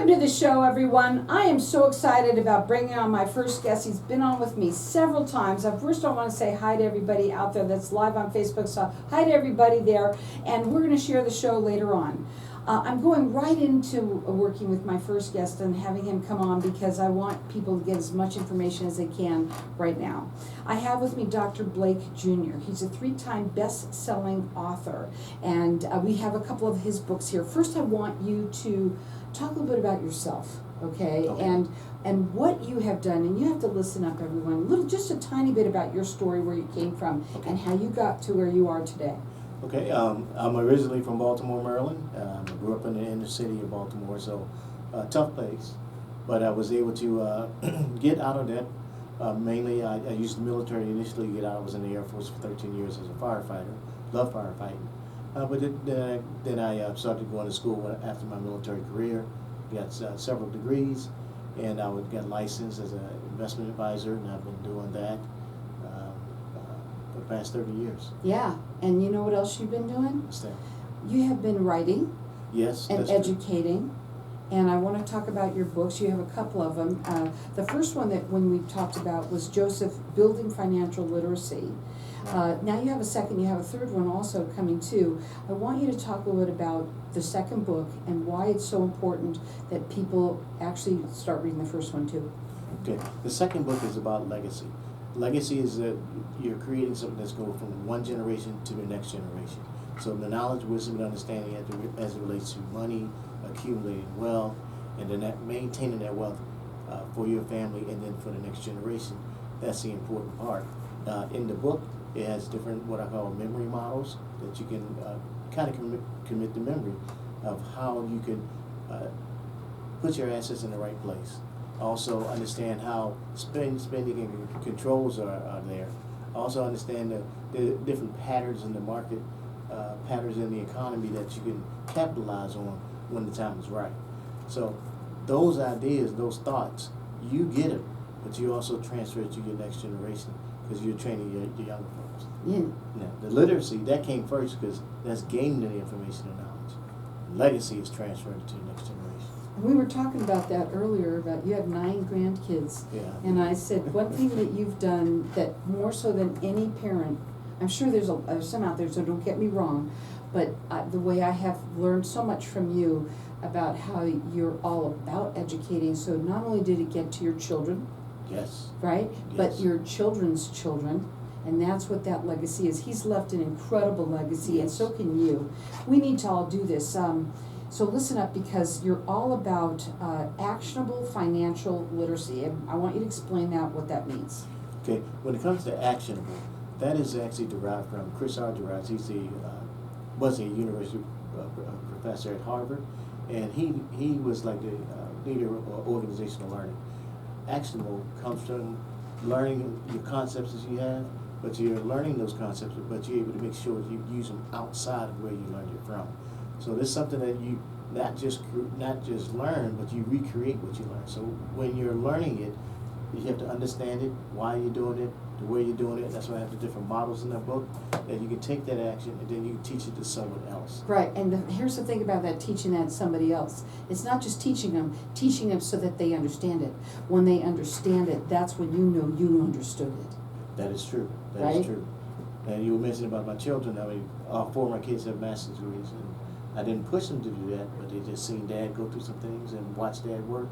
Welcome to the show, everyone. I am so excited about bringing on my first guest. He's been on with me several times. First, I want to say hi to everybody out there that's live on Facebook. So hi to everybody there, and we're going to share the show later on. I'm going right into working with my first guest and having him come on because I want people to get as much information as they can right now. I have with me Dr. Blake Jr. He's a 3-time best-selling author, and we have a couple of his books here. First, I want you to talk a little bit about yourself, okay? And what you have done, and you have to listen up, everyone. Just a tiny bit about your story, where you came from, and how you got to where you are today. Okay, I'm originally from Baltimore, Maryland. I grew up in the inner city of Baltimore, so tough place. But I was able to get out of that. Mainly, I used the military initially to get out. I was in the Air Force for 13 years as a firefighter. Loved firefighting. But then I started going to school after my military career. Got several degrees, and I got licensed as an investment advisor, and I've been doing that for the past 30 years. Yeah, and you know what else you've been doing? What's that? You have been writing. Yes, and that's educating. True. And I want to talk about your books. You have a couple of them. The first one that when we talked about was Joseph, Building Financial Literacy. Now you have a second, you have a third one also coming too. I want you to talk a little bit about the second book and why it's so important that people actually start reading the first one too. Okay, the second book is about legacy. Legacy is that you're creating something that's going from one generation to the next generation. So the knowledge, wisdom, and understanding as it relates to money, accumulating wealth, and then maintaining that wealth for your family and then for the next generation. That's the important part. In the book, it has different what I call memory models that you can kind of commit to memory of how you can put your assets in the right place. Also understand how spending and controls are there. Also understand the different patterns in the market, patterns in the economy that you can capitalize on when the time is right. So those ideas, those thoughts, you get them, but you also transfer it to your next generation because you're training your younger folks. Yeah. Now, the literacy, that came first because that's gaining the information and knowledge. Legacy is transferred to the next generation. We were talking about that earlier, about you have 9 grandkids. Yeah. And I said, one thing that you've done that more so than any parent, I'm sure there's some out there, so don't get me wrong, but the way I have learned so much from you about how you're all about educating, so not only did it get to your children, Yes. right, Yes. but your children's children, and that's what that legacy is. He's left an incredible legacy, and so can you. We need to all do this. So listen up, because you're all about actionable financial literacy. And I want you to explain what that means. Okay, when it comes to actionable, that is actually derived from Chris R. Derives. He's was a university professor at Harvard, and he was like the leader of organizational learning. Actionable comes from learning your concepts that you have, but you're learning those concepts, but you're able to make sure that you use them outside of where you learned it from. So this is something that you not just learn, but you recreate what you learn. So when you're learning it, you have to understand it, why you're doing it, the way you're doing it. That's why I have the different models in that book, that you can take that action and then you can teach it to someone else. Right, and here's the thing about that, teaching that to somebody else. It's not just teaching them so that they understand it. When they understand it, that's when you know you understood it. That is true. That right? is true. And you were mentioning about my children. I mean, all 4 of my kids have master's degrees, and I didn't push them to do that, but they just seen Dad go through some things and watch Dad work,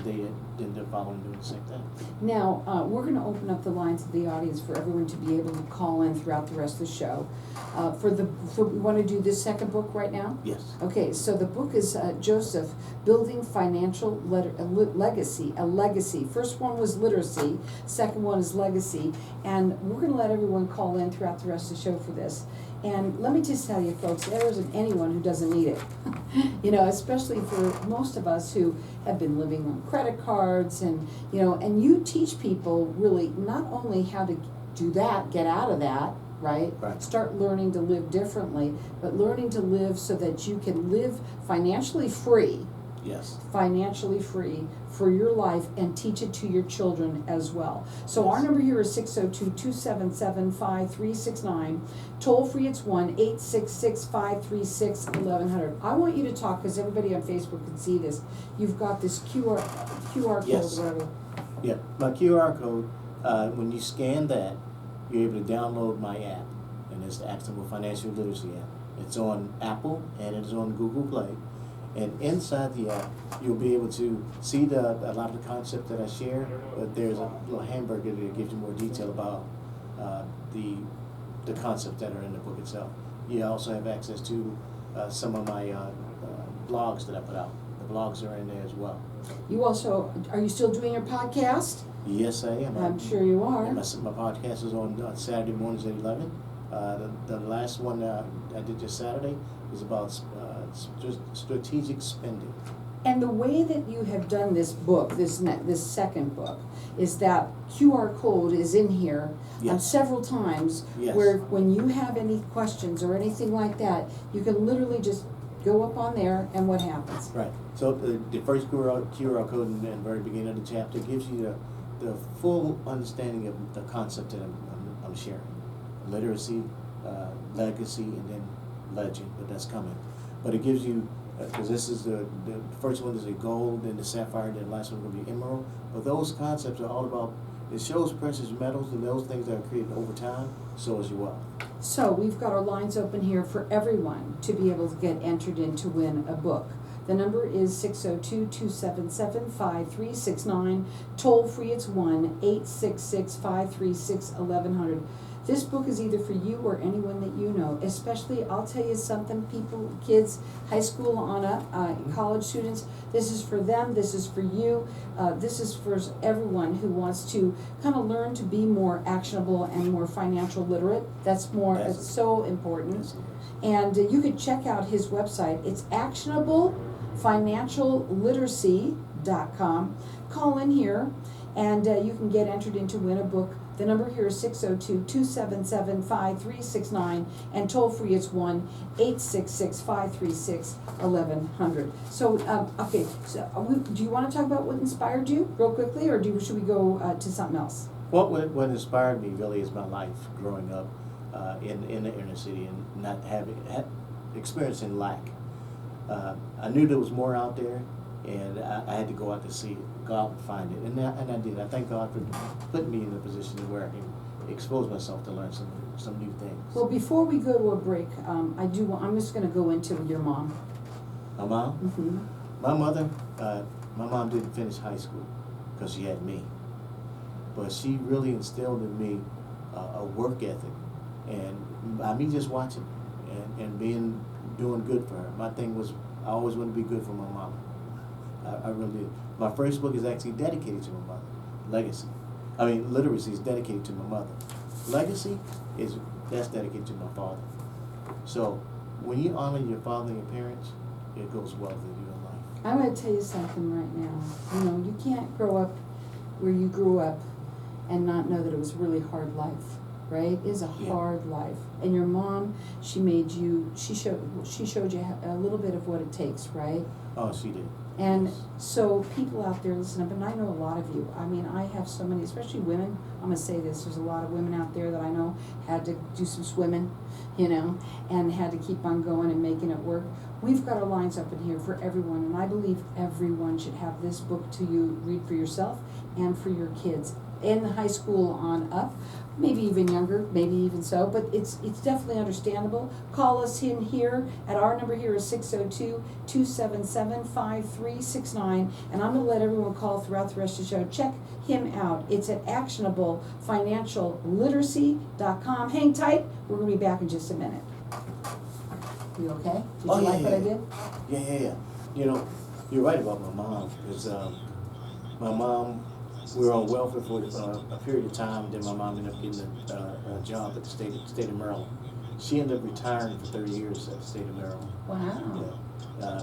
and they're following doing the same thing. Now, we're going to open up the lines of the audience for everyone to be able to call in throughout the rest of the show. We want to do this second book right now? Yes. Okay, so the book is Joseph, Building Financial Legacy, a legacy. First one was literacy, second one is legacy, and we're going to let everyone call in throughout the rest of the show for this. And let me just tell you, folks, there isn't anyone who doesn't need it. You know, especially for most of us who have been living on credit cards, and you teach people really not only how to do that, get out of that, right? Start learning to live differently, but learning to live so that you can live financially free, Yes. financially free for your life, and teach it to your children as well. So our number here is 602-277-5369. Toll free, it's 1-866-536-1100. I want you to talk, because everybody on Facebook can see this. You've got this QR code, Yes. whatever. Yeah, my QR code, when you scan that, you're able to download my app, and it's the Actionable Financial Literacy app. It's on Apple and it's on Google Play. And inside the app, you'll be able to see a lot of the concepts that I share, but there's a little hamburger that gives you more detail about the concepts that are in the book itself. You also have access to some of my blogs that I put out. The blogs are in there as well. You also, are you still doing your podcast? Yes, I am. I'm sure you are. And my podcast is on Saturday mornings at 11. The last one I did just Saturday was about strategic spending. And the way that you have done this book, this second book, is that QR code is in here Yes. several times. Yes. Where when you have any questions or anything like that, you can literally just go up on there, and what happens? Right. So the first QR code in the very beginning of the chapter gives you the full understanding of the concept that I'm sharing. Literacy, legacy, and then legend, but that's coming. But it gives you, because this is the first one is a gold, then the sapphire, then the last one will be emerald. But those concepts are all about, it shows precious metals and those things that are created over time, so is your wealth. So we've got our lines open here for everyone to be able to get entered in to win a book. The number is 602-277-5369. Toll free, it's 1-866-536-1100. This book is either for you or anyone that you know, especially, I'll tell you something, people, kids, high school on up, college students, this is for them, this is for you, this is for everyone who wants to kind of learn to be more actionable and more financial literate. That's more, it's so important. And you could check out his website. It's actionablefinancialliteracy.com. Call in here, and you can get entered in to win a book. The number here is 602-277-5369, and toll free is 1-866-536-1100. So, okay, so do you want to talk about what inspired you real quickly, or should we go to something else? What inspired me really is my life growing up in the inner city and not experiencing lack. I knew there was more out there, and I had to go out to see it, go out and find it, and I did. I thank God for putting me in a position where I can expose myself to learn some new things. Well, before we go to a break, I'm just going to go into your mom. My mom? Mm-hmm. My mother, my mom didn't finish high school because she had me, but she really instilled in me a work ethic, and by me just watching and doing good for her. My thing was, I always wanted to be good for my mom. I really did. My first book is actually dedicated to my mother. Literacy is dedicated to my mother. Legacy that's dedicated to my father. So when you honor your father and your parents, it goes well with you in life. I'm going to tell you something right now. You know, you can't grow up where you grew up and not know that it was a really hard life, right? It is a hard life. And your mom, she showed you a little bit of what it takes, right? Oh, she did. And so people out there listen up, and I know a lot of you. I mean, I have so many, especially women. I'm going to say this, there's a lot of women out there that I know had to do some swimming, you know, and had to keep on going and making it work. We've got our lines up in here for everyone, and I believe everyone should have this book to read for yourself and for your kids. In high school on up, maybe even younger, maybe even so, but it's definitely understandable. Call us in here at our number here is 602-277-5369, and I'm going to let everyone call throughout the rest of the show. Check him out. It's at actionablefinancialliteracy.com. Hang tight. We're going to be back in just a minute. You okay? Did you like what I did? Yeah. You know, you're right about my mom, because my mom, we were on welfare for a period of time, then my mom ended up getting a job at the state of Maryland. She ended up retiring for 30 years at the state of Maryland. Wow. Yeah.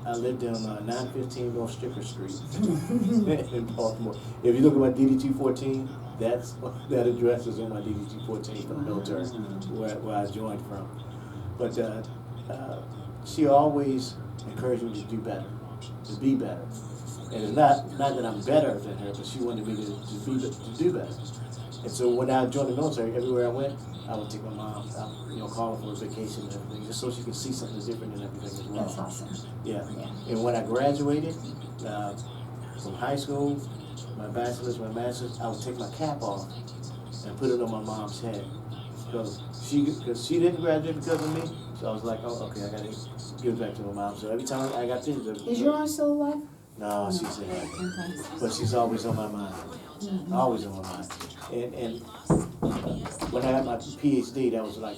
I lived on 915 North Stricker Street in Baltimore. If you look at my DD-214, that address is on my DD-214 from the military, where I joined from. But she always encouraged me to do better. to be better. And it's not that I'm better than her, but she wanted me to do better. And so when I joined the military, everywhere I went, I would take my mom out, call her for a vacation and everything, just so she could see something different and everything as well. That's awesome. Yeah. Yeah. And when I graduated from high school, my bachelor's, my master's, I would take my cap off and put it on my mom's head. Because she didn't graduate because of me, so I was like, oh, okay, I gotta give it back to my mom. So every time I got things. Is your mom still alive? No, she's in heaven. But she's always on my mind. Mm-hmm. Always on my mind. And when I had my PhD, that was like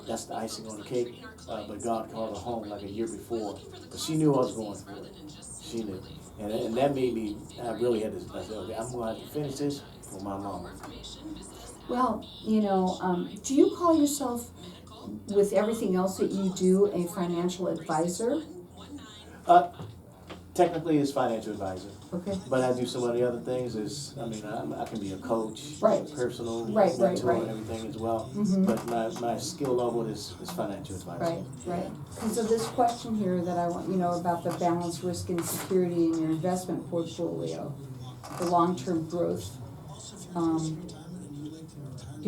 that's the icing on the cake. But God called her home like a year before. But she knew I was going for it. She knew. And that made me, I really had to, I said, okay, I'm going to have to finish this for my mom. Well, do you call yourself, with everything else that you do, a financial advisor? Technically, it's financial advisor. Okay. But I do some of the other things. I can be a coach, Right. personal Right, mentor, right. and everything as well. Mm-hmm. But my skill level is financial advisor. Right. And so this question here that I want, about the balance, risk, and security in your investment portfolio, the long-term growth. Do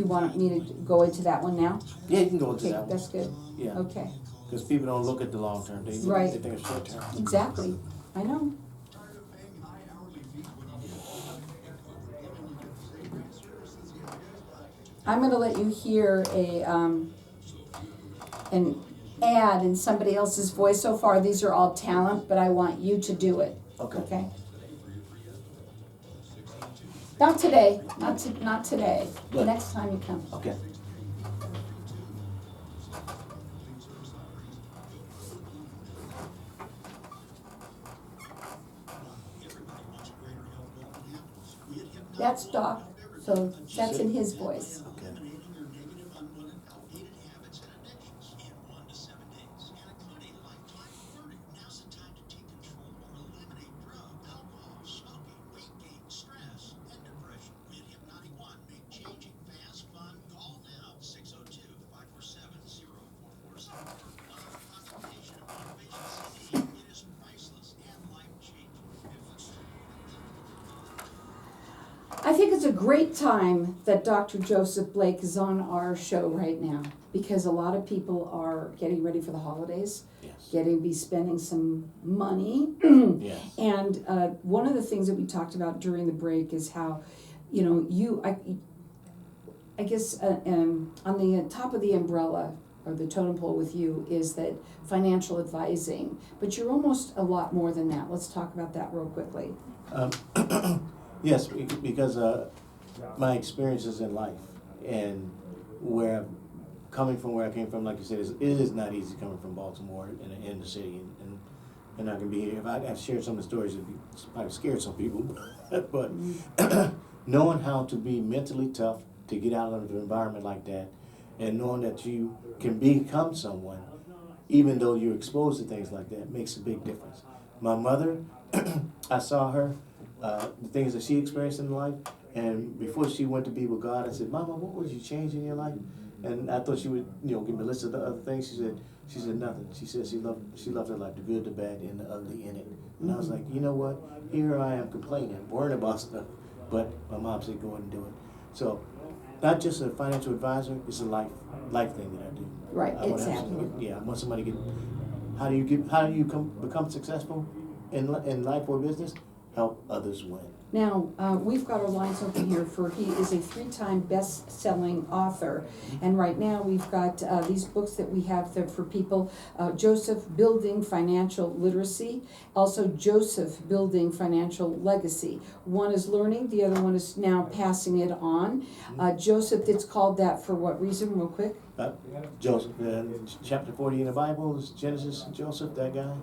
you want me to go into that one now? Yeah, you can go into that one. That's good. Yeah. Okay. Because people don't look at the long term. They think it's short term. Exactly. I know. I'm going to let you hear an ad in somebody else's voice. So far, these are all talent, but I want you to do it. Okay. Not today. Not today. The Good. next time you come. Okay. That's Doc. So that's in his voice. Okay. I think it's a great time that Dr. Joseph Blake is on our show right now, because a lot of people are getting ready for the holidays, Yes. be spending some money. Yes. And one of the things that we talked about during the break is how, I guess on the top of the umbrella or the totem pole with you is that financial advising, but you're almost a lot more than that. Let's talk about that real quickly. Yes, because my experiences in life and coming from where I came from, like you said, it is not easy coming from Baltimore in the city, and I can be here. If I've shared some of the stories, it probably scared some people, but knowing how to be mentally tough to get out of an environment like that, and knowing that you can become someone, even though you're exposed to things like that, makes a big difference. My mother, I saw her. The things that she experienced in life, and before she went to be with God, I said, Mama, what would you change in your life? And I thought she would, give me a list of the other things. She said nothing. She said she loved her life, the good, the bad, and the ugly in it. And I was like, you know what? Here I am complaining, worrying about stuff, but my mom said, go ahead and do it. So, not just a financial advisor, it's a life thing that I do. Right, I exactly. I want somebody to get. How do you become successful in life or business? Help others win. Now, we've got our lines open here he is a 3-time best-selling author. And right now we've got these books that we have there for people. Joseph, Building Financial Literacy. Also Joseph, Building Financial Legacy. One is learning, the other one is now passing it on. Joseph, it's called that for what reason, real quick? Joseph, chapter 40 in the Bible is Genesis. Joseph, that guy.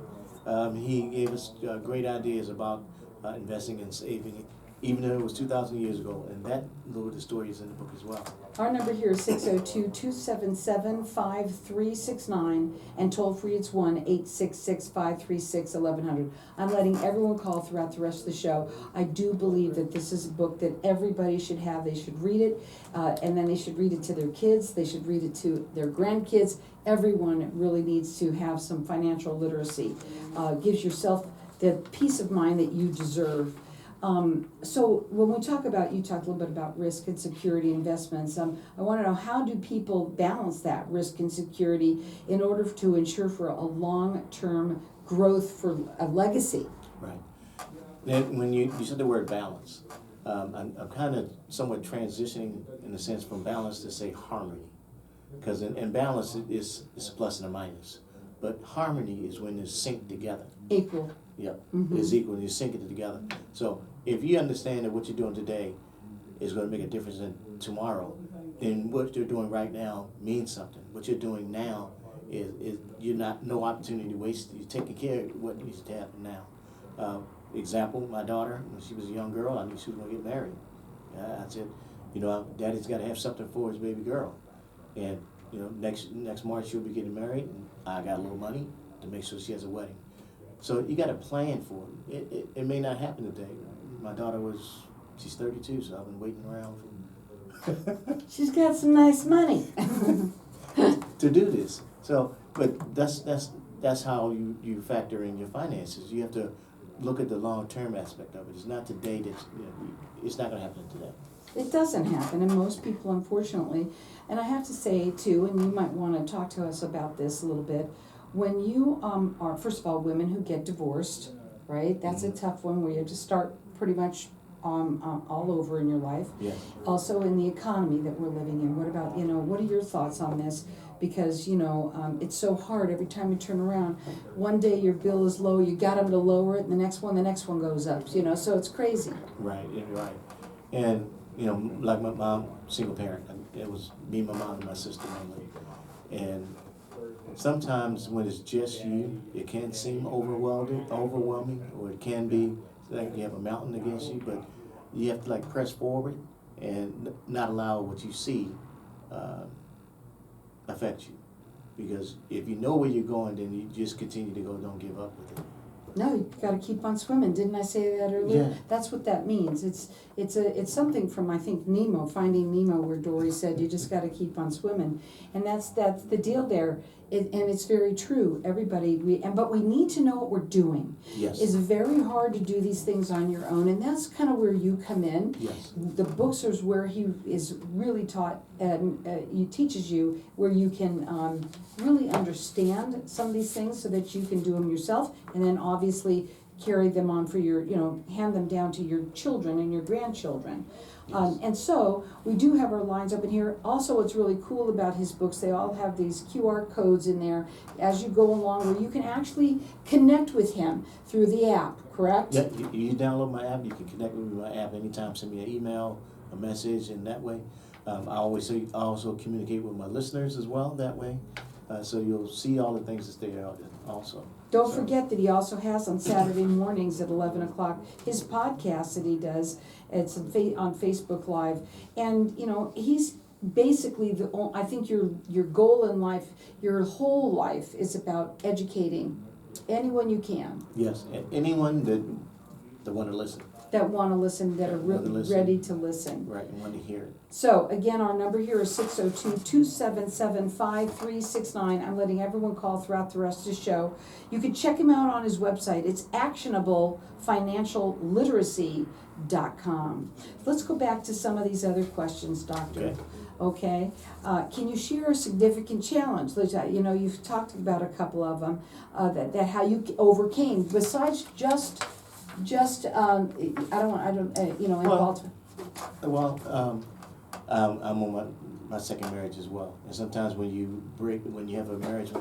He gave us great ideas about investing and saving, even though it was 2,000 years ago, and that little bit of story is in the book as well. Our number here is 602-277-5369, and toll free it's 1-866-536-1100. I'm letting everyone call throughout the rest of the show. I do believe that this is a book that everybody should have. They should read it, and then they should read it to their kids. They should read it to their grandkids. Everyone really needs to have some financial literacy. Gives yourself the peace of mind that you deserve. So when we talk about, you talked a little bit about risk and security investments. I want to know, how do people balance that risk and security in order to ensure for a long-term growth for a legacy? Right. Then when you said the word balance, I'm kind of somewhat transitioning in a sense from balance to say harmony. Because in balance is a plus and a minus. But harmony is when it's synced together. Equal. Yep, Mhm. it's equal, and you're syncing it together. So if you understand that what you're doing today is going to make a difference in tomorrow, then what you're doing right now means something. What you're doing now is you're not, no opportunity to waste. You're taking care of what needs to happen now. Example, my daughter, when she was a young girl, I knew she was going to get married. I said, Daddy's got to have something for his baby girl. And, next March she'll be getting married, and I got a little money to make sure she has a wedding. So you got to plan for it. It may not happen today. My daughter she's 32, so I've been waiting around for She's got some nice money. to do this. So, but that's how you factor in your finances. You have to look at the long-term aspect of it. It's not today it's not going to happen today. It doesn't happen, and most people, unfortunately, and I have to say too, and you might want to talk to us about this a little bit, when you are, first of all, women who get divorced, right? That's a tough one where you have to start pretty much all over in your life. Yes. Also in the economy that we're living in. What about, what are your thoughts on this? Because, it's so hard every time you turn around. One day your bill is low, you got them to lower it, and the next one goes up, so it's crazy. Right, right. And, like my mom, single parent, it was me, my mom, and my sister mainly. And sometimes when it's just you, it can seem overwhelming, or it can be like you have a mountain against you, but you have to press forward and not allow what you see affect you. Because if you know where you're going, then you just continue to go, don't give up with it. No, you got to keep on swimming. Didn't I say that earlier? Yeah. That's what that means. It's something from, I think, Nemo, Finding Nemo, where Dory said you just got to keep on swimming, and that's the deal there. And it's very true. Everybody, but we need to know what we're doing. Yes. It's very hard to do these things on your own, and that's kind of where you come in. Yes. The books is where he is really taught, and he teaches you where you can really understand some of these things so that you can do them yourself, and then obviously carry them on for your, hand them down to your children and your grandchildren. Yes. And so we do have our lines up in here. Also, what's really cool about his books, they all have these QR codes in there as you go along, where you can actually connect with him through the app, correct? Yeah, you download my app, you can connect with my app anytime, send me an email, a message, and that way. I also communicate with my listeners as well that way. So you'll see all the things that's there also. Don't forget that he also has on Saturday mornings at 11 o'clock his podcast that he does. It's on Facebook Live. And, he's basically I think your goal in life, your whole life is about educating anyone you can. Yes, anyone that want to listen. That want to listen, that are ready to listen. Right, and want to hear it. So, again, our number here is 602-277-5369. I'm letting everyone call throughout the rest of the show. You can check him out on his website. It's actionablefinancialliteracy.com. Let's go back to some of these other questions, Doctor. Okay. Can you share a significant challenge? You've talked about a couple of them, that how you overcame, besides just in Baltimore. Well, I'm on my second marriage as well, and sometimes when you have a marriage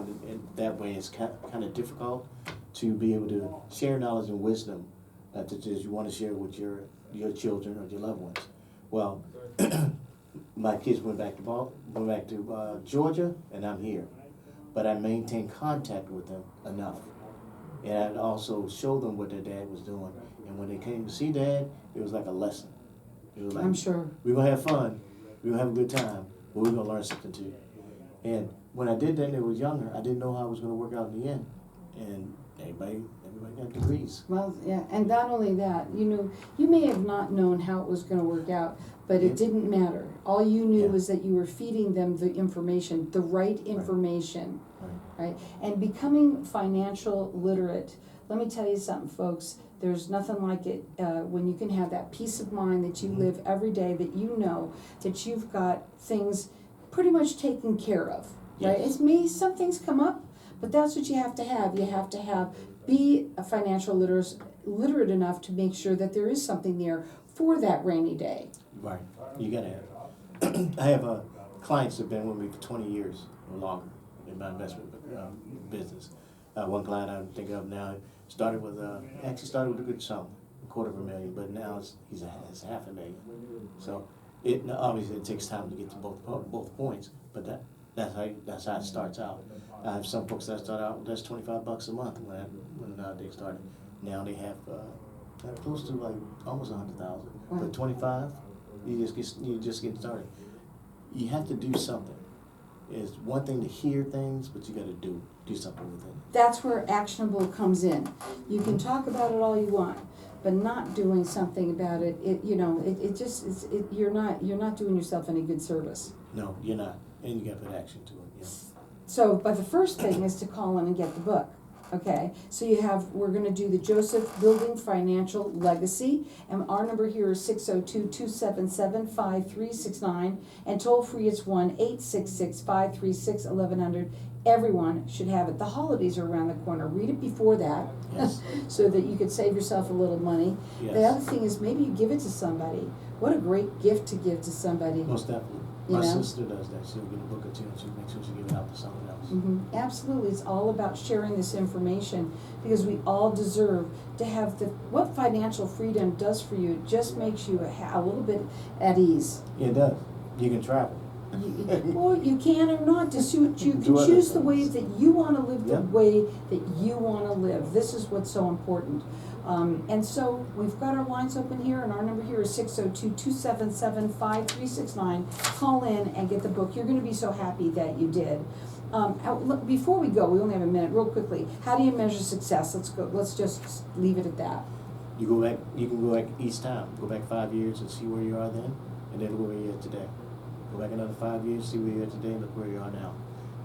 that way, it's kind of difficult to be able to share knowledge and wisdom that you want to share with your children or your loved ones. Well, my kids went back to Georgia, and I'm here, but I maintain contact with them enough. And I'd also show them what their dad was doing. And when they came to see Dad, it was like a lesson. It was like, I'm sure. We're going to have fun. We're going to have a good time. But we're going to learn something too. And when I did that and they were younger, I didn't know how it was going to work out in the end. And everybody got degrees. Well, yeah, and not only that, you may have not known how it was going to work out, but it didn't matter. All you knew was that you were feeding them the information, the right information. Right? And becoming financial literate let me tell you something, folks. There's nothing like it when you can have that peace of mind that you live every day, that you know that you've got things pretty much taken care of, right? Yes. It's me, some things come up, but that's what you have to have. You have to be a financial literate enough to make sure that there is something there for that rainy day. Right. You gotta have. I have clients that have been with me for 20 years or longer in my investment business. One client I think of now started with actually started with a good sum, $250,000, but now it's $500,000. So obviously it takes time to get to both points, but that's how it starts out. I have some folks that start out with just $25 a month when they started. Now they have close to like almost 100,000. But 25, you just get started. You have to do something. It's one thing to hear things, but you got to do something with it. That's where actionable comes in. You can talk about it all you want, but not doing something about it, you're not doing yourself any good service. No, you're not, and you got to put action to it. Yeah. So, but the first thing is to call in and get the book. Okay, so we're going to do the Joseph Building Financial Legacy, and our number here is 602-277-5369, and toll free it's 1-866-536-1100. Everyone should have it. The holidays are around the corner. Read it before that, Yes. so that you could save yourself a little money. Yes. The other thing is maybe you give it to somebody. What a great gift to give to somebody. Most definitely. You My know? sister does that. She'll get a book or two and she'll make sure she gives it out to someone else. Absolutely, it's all about sharing this information, because we all deserve to have what financial freedom does for you. It just makes you a little bit at ease. Yeah, it does. You can travel. Well, you can or not, to suit you. Do Can other choose the things. way that you want to live, the Yep. way that you want to live. This is what's so important. And so we've got our lines open here, and our number here is 602-277-5369. Call in and get the book. You're going to be so happy that you did. Look, before we go, we only have a minute, real quickly. How do you measure success? Let's go. Let's just leave it at that. You can go back each time. Go back 5 years and see where you are then, and then look where you are today. Go back another 5 years, see where you are today, and look where you are now.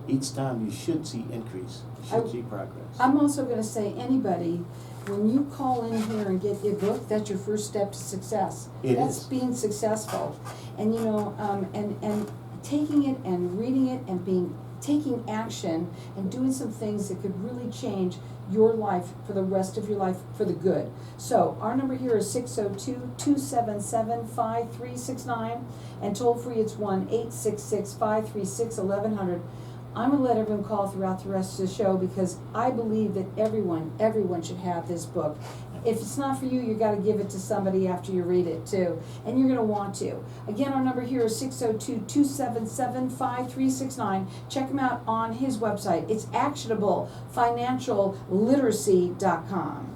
Each time you should see increase. You should see progress. I'm also going to say, anybody, when you call in here and get your book, that's your first step to success. That's being successful. And and taking it and reading it and taking action and doing some things that could really change your life for the rest of your life for the good. So our number here is 602-277-5369, and toll free it's 1-866-536-1100. I'm going to let everyone call throughout the rest of the show, because I believe that everyone should have this book. If it's not for you, you got to give it to somebody after you read it too, and you're going to want to. Again, our number here is 602-277-5369. Check him out on his website. It's actionable, financialliteracy.com.